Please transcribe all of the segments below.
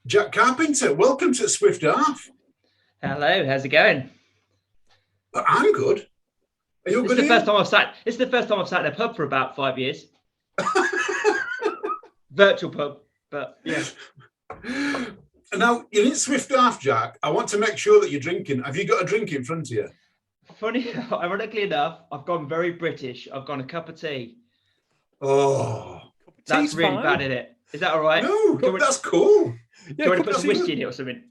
Jack Carpenter, welcome to Swift Half. Hello, how's it going? I'm good. Are you This is good, the first Ian? time I've sat. This is the first time I've sat in a pub for about 5 years. Virtual pub, but yeah. Now, you're in Swift Half, Jack. I want to make sure that you're drinking. Have you got a drink in front of you? Funny, ironically enough, I've gone very British. I've gone a cup of tea. Oh, Cup of That's tea's really fine. bad, isn't it? Is that all right? no, Do you want, that's cool. do Yeah, you want to cup put of some tea. whiskey in it or something?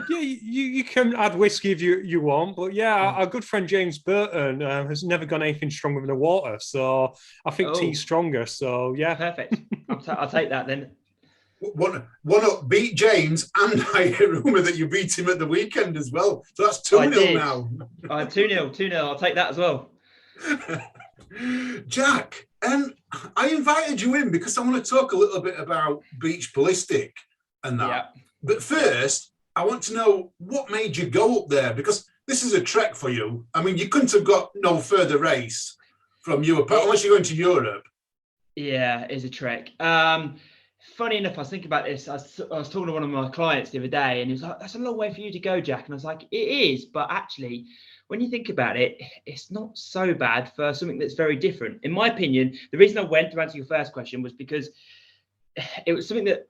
Yeah, you can add whiskey if you want, but yeah, Mm. our good friend James Burton has never gone anything stronger than the water, so I think tea's Oh, stronger. So yeah, perfect. I'll take that then. One up, beat James, and I hear a rumour that you beat him at the weekend as well. So that's I 2-0 did. now. 2-0, 2-0. I'll take that as well. Jack, I invited you in because I want to talk a little bit about beach ballistic and that. Yeah. But first, I want to know what made you go up there, because this is a trek for you. I mean, you couldn't have got no further race from you, It, unless you're going to Europe. Yeah, it's a trek. Funny enough, I was thinking about this. I was talking to one of my clients the other day, and he was like, "That's a long way for you to go, Jack." And I was like, "It is, but actually, when you think about it, it's not so bad for something that's very different." In my opinion, the reason I went to answer your first question was because it was something that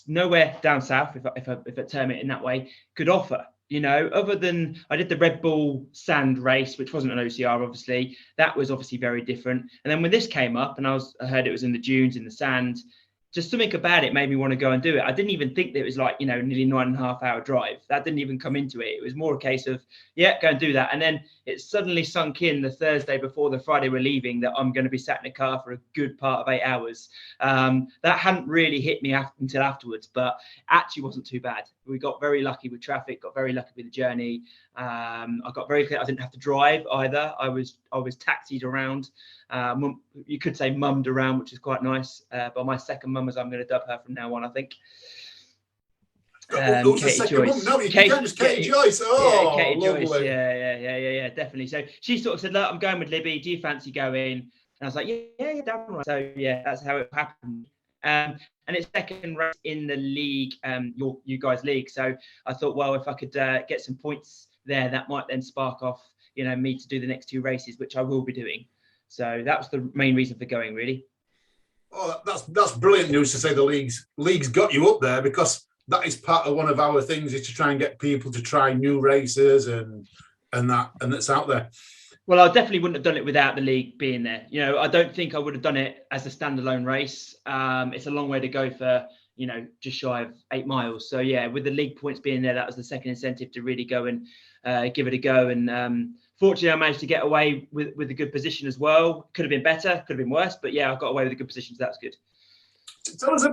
nowhere down south, if I term it in that way, could offer. Other than I did the Red Bull Sand race, which wasn't an OCR, obviously. That was obviously very different. And then when this came up, and I heard it was in the dunes, in the sand, just something about it made me want to go and do it. I didn't even think that it was like, nearly 9.5 hour drive. That didn't even come into it. It was more a case of, yeah, go and do that. And then it suddenly sunk in the Thursday before the Friday we're leaving that I'm going to be sat in a car for a good part of 8 hours. That hadn't really hit me until afterwards, but actually wasn't too bad. We got very lucky with traffic, got very lucky with the journey. I got very clear. I didn't have to drive either. I was taxied around. You could say mummed around, which is quite nice. But my second mum, as I'm going to dub her from now on, I think. Who's the Katie second mum? Joyce. No, you can't just Katie Joyce. Yeah, Oh, Katie Joyce. lovely. Yeah, definitely. So she sort of said, "Look, I'm going with Libby. Do you fancy going?" And I was like, "Yeah, damn right." So yeah, that's how it happened. And it's second race in the league, you guys' league. So I thought, well, if I could get some points there, that might then spark off, me to do the next two races, which I will be doing. So that was the main reason for going, really. Oh, that's brilliant news to say the league's got you up there, because that is part of one of our things, is to try and get people to try new races and that's out there. Well, I definitely wouldn't have done it without the league being there. I don't think I would have done it as a standalone race. It's a long way to go for, just shy of 8 miles. So yeah, with the league points being there, that was the second incentive to really go and give it a go. And fortunately, I managed to get away with a good position as well. Could have been better, could have been worse, but yeah, I got away with a good position, so that's good. Tell us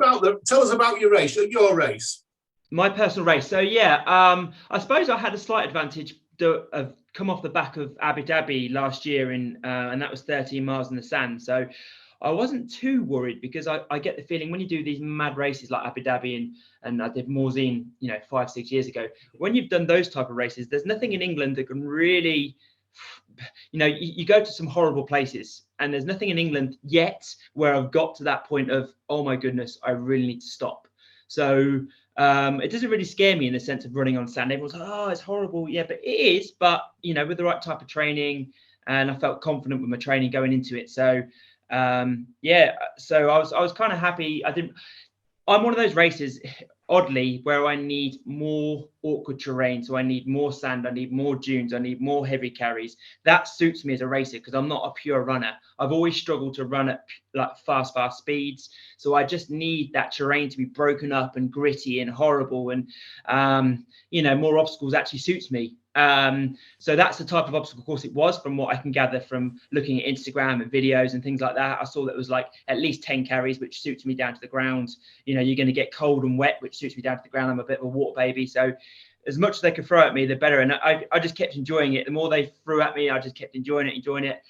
about your race. My personal race. So yeah, I suppose I had a slight advantage of come off the back of Abu Dhabi last year and that was 13 miles in the sand. So I wasn't too worried, because I get the feeling when you do these mad races like Abu Dhabi and I did Morzine, 5-6 years ago, when you've done those type of races, there's nothing in England that can really, you go to some horrible places and there's nothing in England yet where I've got to that point of, oh my goodness, I really need to stop. So it doesn't really scare me in the sense of running on sand. Everyone's like, oh, it's horrible. Yeah, but it is. But, with the right type of training, and I felt confident with my training going into it. So, yeah, so I was kind of happy. I'm one of those races, oddly, where I need more awkward terrain. So I need more sand, I need more dunes, I need more heavy carries. That suits me as a racer, because I'm not a pure runner. I've always struggled to run at like fast speeds. So I just need that terrain to be broken up and gritty and horrible. And, more obstacles actually suits me. So that's the type of obstacle course it was, from what I can gather from looking at Instagram and videos and things like that. I saw that it was like at least 10 carries, which suits me down to the ground. You're going to get cold and wet, which suits me down to the ground. I'm a bit of a water baby. So as much as they could throw at me, the better. And I just kept enjoying it. The more they threw at me, I just kept enjoying it.